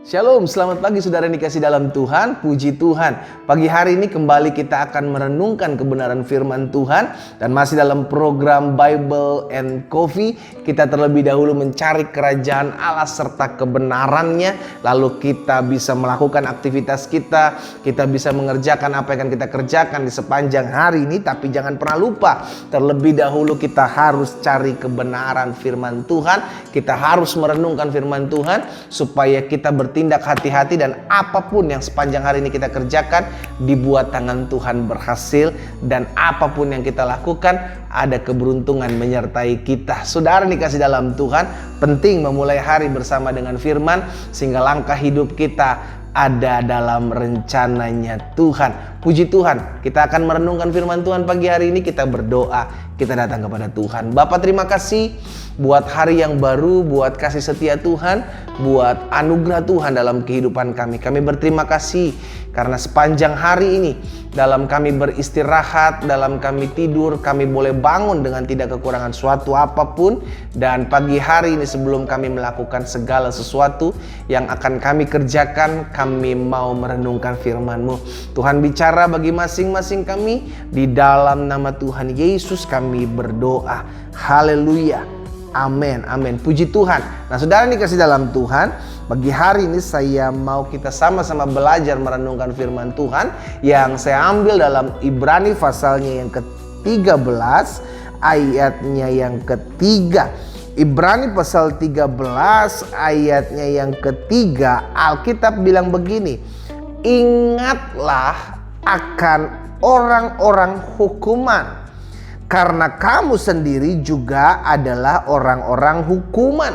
Shalom, selamat pagi saudara yang dikasih dalam Tuhan, puji Tuhan. Pagi hari ini kembali kita akan merenungkan kebenaran firman Tuhan. Dan masih dalam program Bible and Coffee, kita terlebih dahulu mencari kerajaan Allah serta kebenarannya. Lalu kita bisa melakukan aktivitas kita bisa mengerjakan apa yang akan kita kerjakan di sepanjang hari ini. Tapi jangan pernah lupa, terlebih dahulu kita harus cari kebenaran firman Tuhan. Kita harus merenungkan firman Tuhan supaya kita bertindak hati-hati dan apapun yang sepanjang hari ini kita kerjakan dibuat tangan Tuhan berhasil, dan apapun yang kita lakukan ada keberuntungan menyertai kita. Saudara dikasih dalam Tuhan, penting memulai hari bersama dengan firman sehingga langkah hidup kita ada dalam rencananya Tuhan. Puji Tuhan, kita akan merenungkan firman Tuhan pagi hari ini. Kita berdoa, kita datang kepada Tuhan. Bapa, terima kasih buat hari yang baru, buat kasih setia Tuhan, buat anugerah Tuhan dalam kehidupan kami. Kami berterima kasih karena sepanjang hari ini dalam kami beristirahat, dalam kami tidur, kami boleh bangun dengan tidak kekurangan suatu apapun. Dan pagi hari ini sebelum kami melakukan segala sesuatu yang akan kami kerjakan, kami mau merenungkan firman-Mu. Tuhan bicara bagi masing-masing kami. Di dalam nama Tuhan Yesus kami berdoa. Haleluya. Amin, amin. Puji Tuhan. Nah, saudara yang dikasih dalam Tuhan, pagi hari ini saya mau kita sama-sama belajar merenungkan firman Tuhan yang saya ambil dalam Ibrani pasalnya yang ke-13 ayatnya yang ketiga. Ibrani pasal 13 ayatnya yang ketiga, Alkitab bilang begini: ingatlah akan orang-orang hukuman, karena kamu sendiri juga adalah orang-orang hukuman.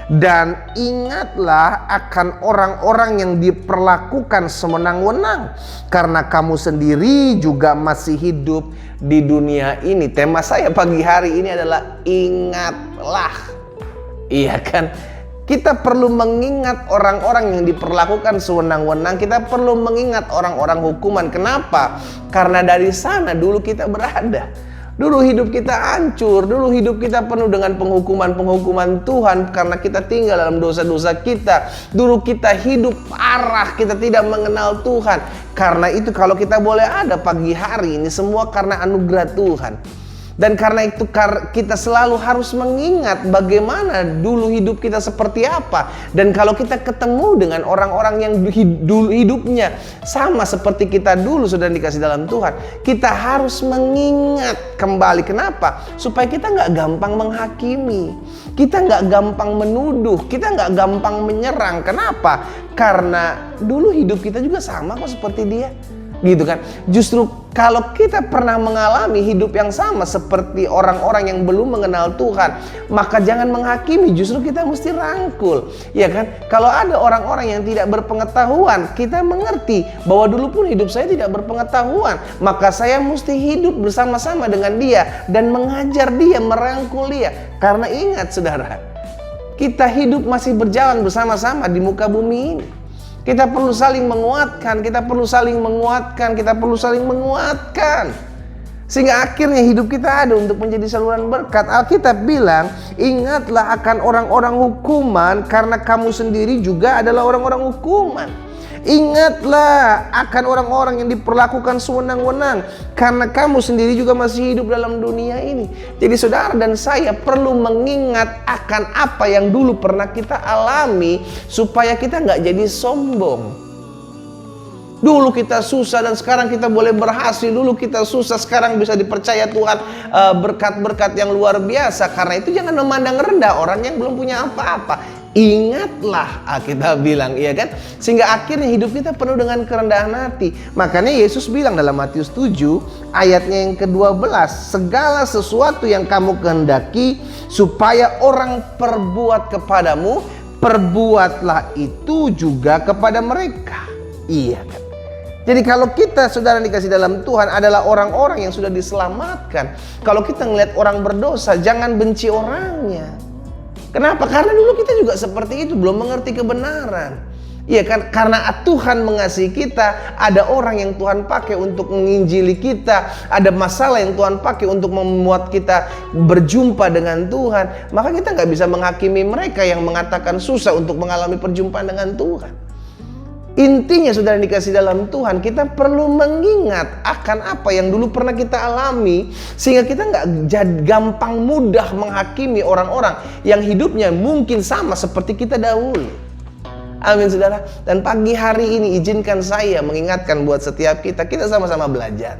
Dan ingatlah akan orang-orang yang diperlakukan sewenang-wenang, karena kamu sendiri juga masih hidup di dunia ini. Tema saya pagi hari ini adalah ingatlah. Iya kan? Kita perlu mengingat orang-orang yang diperlakukan sewenang-wenang. Kita perlu mengingat orang-orang hukuman. Kenapa? Karena dari sana dulu kita berada. Dulu hidup kita hancur, dulu hidup kita penuh dengan penghukuman-penghukuman Tuhan karena kita tinggal dalam dosa-dosa kita. Dulu kita hidup parah, kita tidak mengenal Tuhan. Karena itu kalau kita boleh ada pagi hari ini semua karena anugerah Tuhan. Dan karena itu kita selalu harus mengingat bagaimana dulu hidup kita seperti apa. Dan kalau kita ketemu dengan orang-orang yang dulu hidupnya sama seperti kita dulu sudah dikasih dalam Tuhan, kita harus mengingat kembali. Kenapa? Supaya kita nggak gampang menghakimi, kita nggak gampang menuduh, kita nggak gampang menyerang. Kenapa? Karena dulu hidup kita juga sama kok seperti dia. Gitu kan. Justru kalau kita pernah mengalami hidup yang sama seperti orang-orang yang belum mengenal Tuhan, maka jangan menghakimi, justru kita mesti rangkul. Ya kan? Kalau ada orang-orang yang tidak berpengetahuan, kita mengerti bahwa dulu pun hidup saya tidak berpengetahuan, maka saya mesti hidup bersama-sama dengan dia dan mengajar dia, merangkul dia. Karena ingat saudara, kita hidup masih berjalan bersama-sama di muka bumi ini. Kita perlu saling menguatkan, kita perlu saling menguatkan, kita perlu saling menguatkan. Sehingga akhirnya hidup kita ada untuk menjadi saluran berkat. Alkitab bilang, ingatlah akan orang-orang hukuman karena kamu sendiri juga adalah orang-orang hukuman. Ingatlah akan orang-orang yang diperlakukan sewenang-wenang karena kamu sendiri juga masih hidup dalam dunia ini. Jadi saudara dan saya perlu mengingat akan apa yang dulu pernah kita alami supaya kita nggak jadi sombong. Dulu kita susah dan sekarang kita boleh berhasil. Dulu kita susah, sekarang bisa dipercaya Tuhan berkat-berkat yang luar biasa. Karena itu jangan memandang rendah orang yang belum punya apa-apa. Ingatlah, kita bilang, iya kan? Sehingga akhirnya hidup kita penuh dengan kerendahan hati. Makanya Yesus bilang dalam Matius 7 ayatnya yang ke-12, segala sesuatu yang kamu kehendaki supaya orang perbuat kepadamu, perbuatlah itu juga kepada mereka. Iya kan? Jadi kalau kita saudara dikasih dalam Tuhan adalah orang-orang yang sudah diselamatkan. Kalau kita ngelihat orang berdosa, jangan benci orangnya. Kenapa? Karena dulu kita juga seperti itu, belum mengerti kebenaran. Iya kan? Karena Tuhan mengasihi kita, ada orang yang Tuhan pakai untuk menginjili kita, ada masalah yang Tuhan pakai untuk membuat kita berjumpa dengan Tuhan. Maka kita nggak bisa menghakimi mereka yang mengatakan susah untuk mengalami perjumpaan dengan Tuhan. Intinya saudara yang dikasih dalam Tuhan, kita perlu mengingat akan apa yang dulu pernah kita alami, sehingga kita nggak gampang mudah menghakimi orang-orang yang hidupnya mungkin sama seperti kita dahulu. Amin saudara. Dan pagi hari ini izinkan saya mengingatkan buat setiap kita sama-sama belajar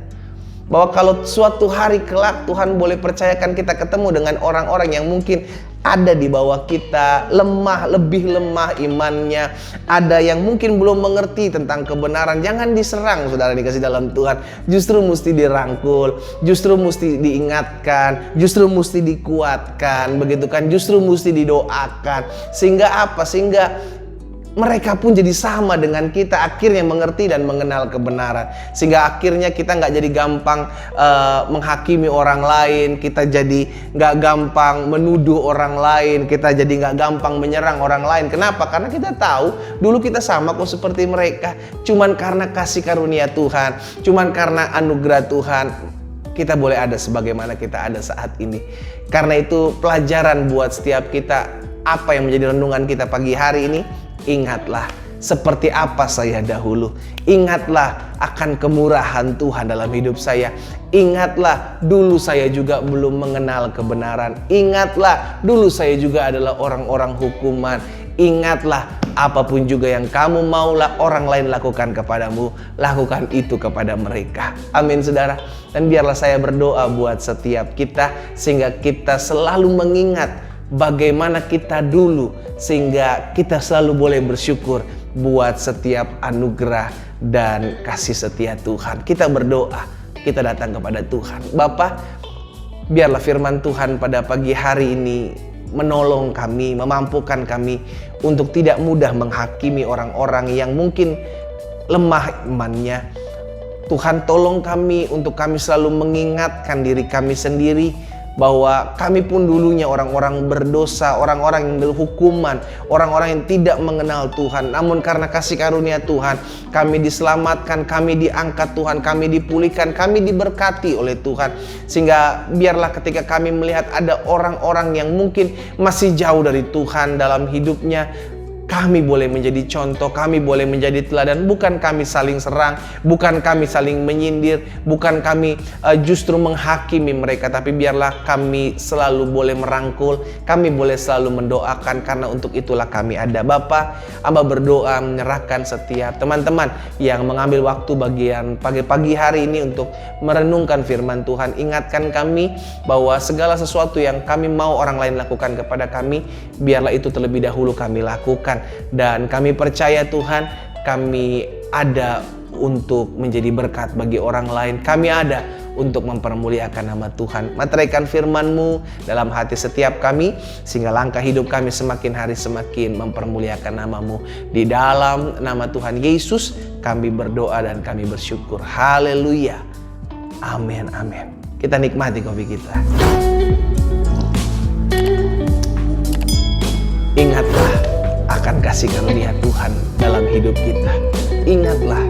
bahwa kalau suatu hari kelak Tuhan boleh percayakan kita ketemu dengan orang-orang yang mungkin ada di bawah kita, lemah, lebih lemah imannya, ada yang mungkin belum mengerti tentang kebenaran, jangan diserang saudara dikasih dalam Tuhan. Justru mesti dirangkul, justru mesti diingatkan, justru mesti dikuatkan, begitu kan, justru mesti didoakan. Sehingga apa? Sehingga mereka pun jadi sama dengan kita, akhirnya mengerti dan mengenal kebenaran. Sehingga akhirnya kita nggak jadi gampang menghakimi orang lain, kita jadi nggak gampang menuduh orang lain, kita jadi nggak gampang menyerang orang lain. Kenapa? Karena kita tahu dulu kita sama kok seperti mereka. Cuman karena kasih karunia Tuhan, cuman karena anugerah Tuhan, kita boleh ada sebagaimana kita ada saat ini. Karena itu pelajaran buat setiap kita, apa yang menjadi renungan kita pagi hari ini. Ingatlah seperti apa saya dahulu. Ingatlah akan kemurahan Tuhan dalam hidup saya. Ingatlah dulu saya juga belum mengenal kebenaran. Ingatlah dulu saya juga adalah orang-orang hukuman. Ingatlah apapun juga yang kamu maulah orang lain lakukan kepadamu, lakukan itu kepada mereka. Amin saudara. Dan biarlah saya berdoa buat setiap kita, sehingga kita selalu mengingat bagaimana kita dulu, sehingga kita selalu boleh bersyukur buat setiap anugerah dan kasih setia Tuhan. Kita berdoa, kita datang kepada Tuhan. Bapa, biarlah firman Tuhan pada pagi hari ini menolong kami, memampukan kami untuk tidak mudah menghakimi orang-orang yang mungkin lemah imannya. Tuhan, tolong kami untuk kami selalu mengingatkan diri kami sendiri bahwa kami pun dulunya orang-orang berdosa, orang-orang yang berhukuman, orang-orang yang tidak mengenal Tuhan. Namun karena kasih karunia Tuhan, kami diselamatkan, kami diangkat Tuhan, kami dipulihkan, kami diberkati oleh Tuhan. Sehingga biarlah ketika kami melihat ada orang-orang yang mungkin masih jauh dari Tuhan dalam hidupnya, kami boleh menjadi contoh, kami boleh menjadi teladan. Bukan kami saling serang, bukan kami saling menyindir, bukan kami justru menghakimi mereka, tapi biarlah kami selalu boleh merangkul, kami boleh selalu mendoakan, karena untuk itulah kami ada. Bapa, hamba berdoa menyerahkan setiap teman-teman yang mengambil waktu bagian pagi hari ini untuk merenungkan firman Tuhan. Ingatkan kami bahwa segala sesuatu yang kami mau orang lain lakukan kepada kami, biarlah itu terlebih dahulu kami lakukan. Dan kami percaya Tuhan, kami ada untuk menjadi berkat bagi orang lain. Kami ada untuk mempermuliakan nama Tuhan. Materaikan firman-Mu dalam hati setiap kami, sehingga langkah hidup kami semakin hari semakin mempermuliakan nama-Mu. Di dalam nama Tuhan Yesus kami berdoa dan kami bersyukur. Haleluya. Amin, amin. Kita nikmati kopi kita. Ingatlah akan kasih karunia Tuhan dalam hidup kita. Ingatlah